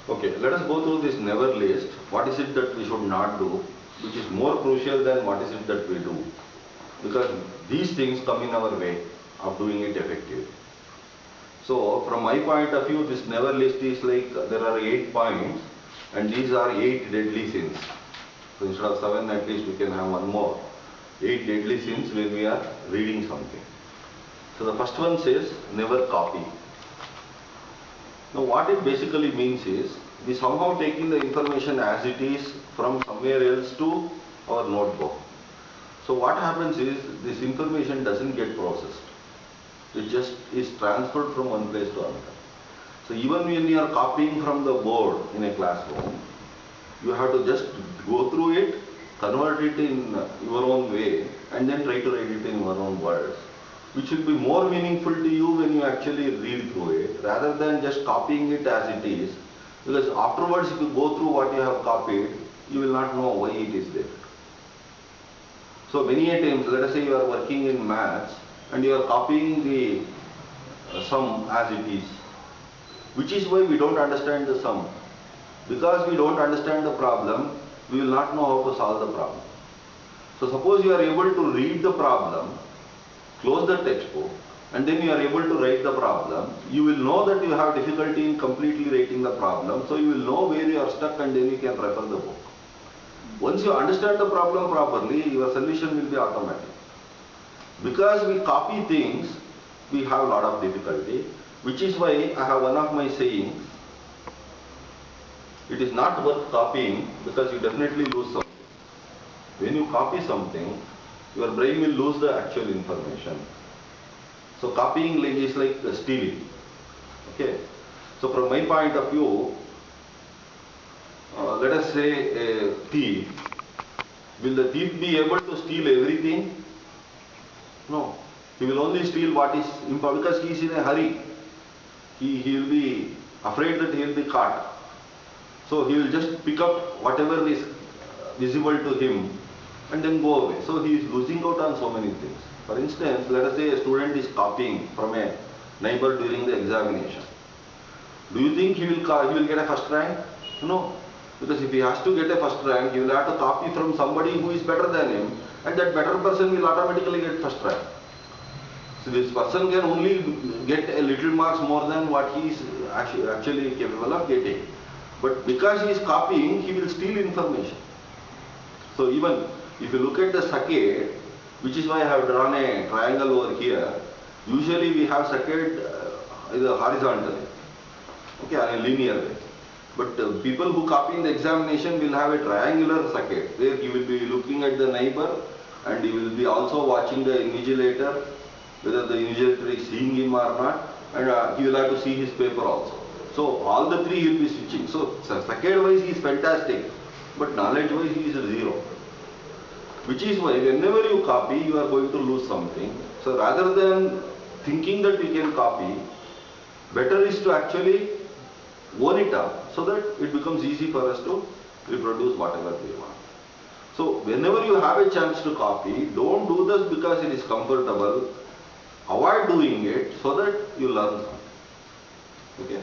Okay, let us go through this never list. What is it that we should not do, which is more crucial than what is it that we do? Because these things come in our way of doing it effectively. So, from my point of view, this never list is like there are 8 points, and these are 8 deadly sins. So, instead of 7, at least we can have one more. 8 deadly sins when we are reading something. So, the first one says never copy. Now what it basically means is, we somehow taking the information as it is from somewhere else to our notebook. So what happens is, this information doesn't get processed. It just is transferred from one place to another. So even when you are copying from the board in a classroom, you have to just go through it, convert it in your own way, and then try to write it in your own words, which will be more meaningful to you when you actually read through it, rather than just copying it as it is. Because afterwards, if you go through what you have copied, you will not know why it is there. So many a times, let us say you are working in maths and you are copying the sum as it is, which is why we don't understand the sum. Because we don't understand the problem, we will not know how to solve the problem. So suppose you are able to read the problem, close the textbook, and then you are able to write the problem, you will know that you have difficulty in completely writing the problem, so you will know where you are stuck and then you can refer the book. Once you understand the problem properly, your solution will be automatic. Because we copy things, we have a lot of difficulty, which is why I have one of my sayings: it is not worth copying because you definitely lose something. When you copy something, your brain will lose the actual information. So copying is like stealing. Okay. So from my point of view, let us say a thief. Will the thief be able to steal everything? No. He will only steal what is important because he is in a hurry. He will be afraid that he will be caught. So he will just pick up whatever is visible to him and then go away. So he is losing out on so many things. For instance, let us say a student is copying from a neighbor during the examination. Do you think he will get a first rank? No. Because if he has to get a first rank, he will have to copy from somebody who is better than him, and that better person will automatically get first rank. So this person can only get a little marks more than what he is actually capable of getting. But because he is copying, he will steal information. So even if you look at the saccade, which is why I have drawn a triangle over here, usually we have saccade either horizontally, okay, on a linear way. But people who copy in the examination will have a triangular saccade, where he will be looking at the neighbor and he will be also watching the invigilator, whether the invigilator is seeing him or not, and he will have to see his paper also. So all the three he will be switching. So saccade wise he is fantastic, but knowledge wise he is a zero. Which is why whenever you copy, you are going to lose something. So rather than thinking that we can copy, better is to actually own it up so that it becomes easy for us to reproduce whatever we want. So whenever you have a chance to copy, don't do this because it is comfortable. Avoid doing it so that you learn something. Okay?